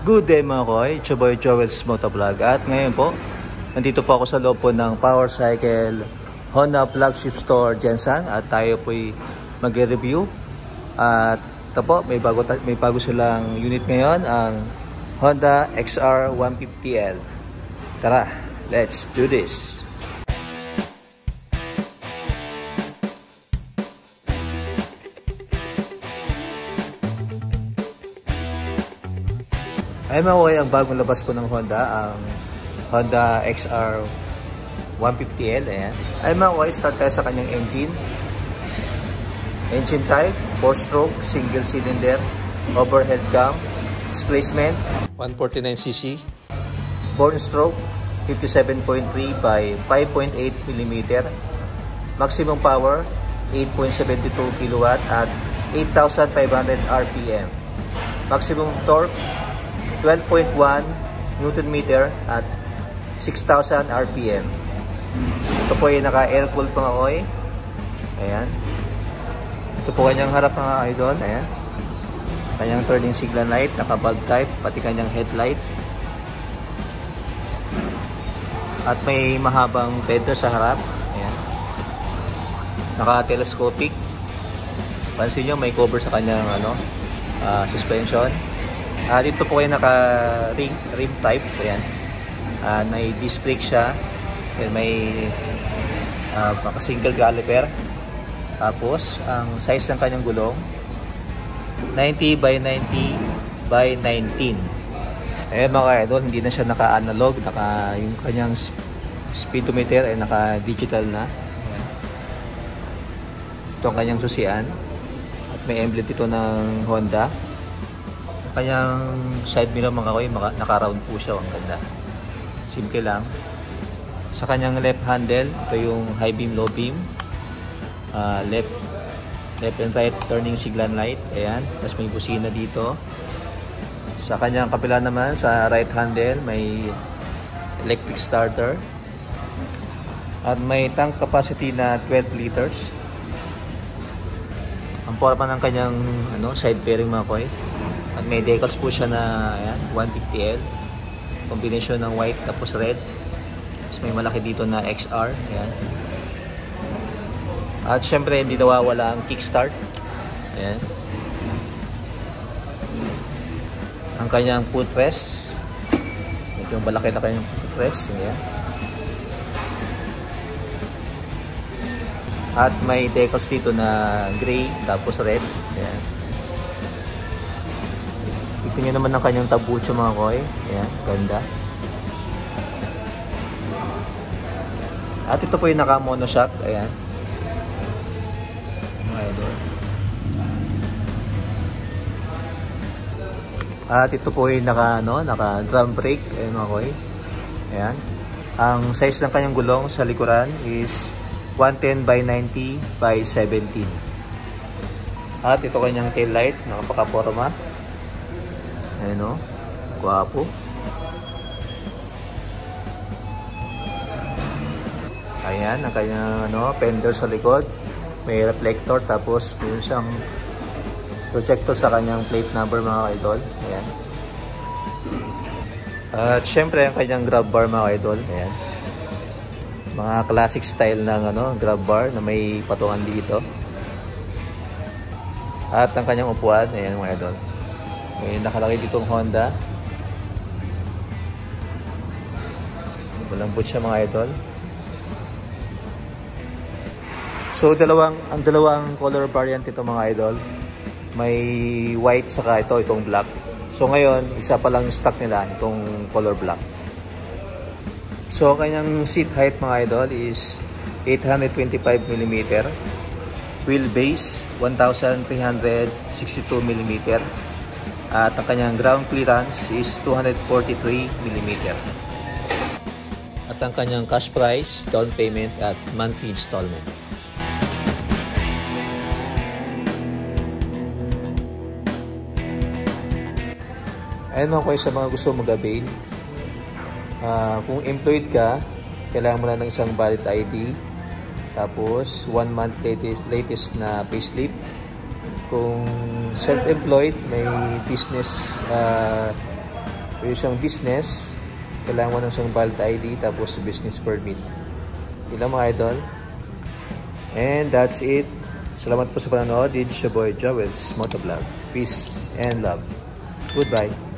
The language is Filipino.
Good day mga koy, it's your boy Joel's Motovlog. At ngayon po, nandito po ako sa loob po ng Power Cycle Honda Flagship Store Jensan. At tayo po'y mag-review. At ito po, may bago silang unit ngayon, ang Honda XR 150L. Tara, let's do this! Ay mga koy, ang bagong labas po ng Honda, ang Honda XR 150L. Ayan. Ay mga koy, start tayo sa kanyang engine. Engine type, 4-stroke, single cylinder, overhead cam, displacement, 149cc, 4-stroke, 57.3 by 5.8 mm, maximum power, 8.72 kW at 8,500 RPM, maximum torque, 12.1 Nm at 6,000 RPM. Ito po ay naka-air-cooled mga koy. Ayan. Ito po kanyang harap mga idol. Ayan. Kanyang turning signal light, naka-bulb type, pati kanyang headlight. At may mahabang fender sa harap. Ayan. Naka-telescopic. Pansin nyo, may cover sa kanyang suspension. Dito po kayo naka-rim type. Ayan. May disc brake siya. May single caliper. Tapos, ang size ng kanyang gulong, 90 by 90 by 19. Ayan mga idol, hindi na siya naka-analog. Yung kanyang speedometer ay naka-digital na. Ayan. Ito ang kanyang susian. At may emblem dito ng Honda. Kanyang side mirror mga koy, naka-round po siya. Ang ganda. Simple lang. Sa kanyang left handle, ito yung high beam, low beam. Left and right turning signal light. Ayan. Tapos may busina dito. Sa kanyang kapila naman, sa right handle, may electric starter. At may tank capacity na 12 liters. Ang forma ng kanyang side fairing mga koy. At may decals po siya na ayan, 150L. Combination ng white tapos red. Tapos may malaki dito na XR. Ayan. At syempre hindi nawawala ang kickstart. Ayan. Ang kanyang footrest. Ito yung malaki na kanyang footrest. Ayan. At may decals dito na gray tapos red. Ayan. Ito nyo naman ang kanyang tabucho mga koy. Ayan, ganda. At ito po yung naka-monoshock. Ayan. Mga idol. At ito po yung naka-drum brake. Ayan mga koy. Ayan. Ang size ng kanyang gulong sa likuran is 110 by 90 by 17. At ito kanyang tail light. Nakapakaporma. Ayan o, guwapo. Ayan, ang kanyang fender sa likod. May reflector, tapos may siyang projector sa kanyang plate number mga idol. Ayan. At syempre ang kanyang grab bar mga idol. Ayan. Mga classic style ng grab bar na may patungan dito. At ang kanyang upuan, ayan mga idol. May nakalagay ditong Honda. Malambot siya mga idol. So ang dalawang color variant ito mga idol. May white saka itong black. So ngayon, isa pa lang stock nila itong color black. So kanyang seat height mga idol is 825 mm. Wheelbase 1362 mm. At ang kanyang ground clearance is 243 mm. At ang kanyang cash price, down payment at monthly installment. Ayan mga koy, sa mga gusto mag-avail. Kung employed ka, kailangan mo lang ng isang valid ID. Tapos 1 month latest na payslip. Kung self-employed, may business Pwede siyang business. Kailangan mo ng siyang valid ID tapos business permit. Yun lang mga idol. And that's it. Salamat po sa panonood. It's your boy Joel's Motovlog. Peace and love. Goodbye.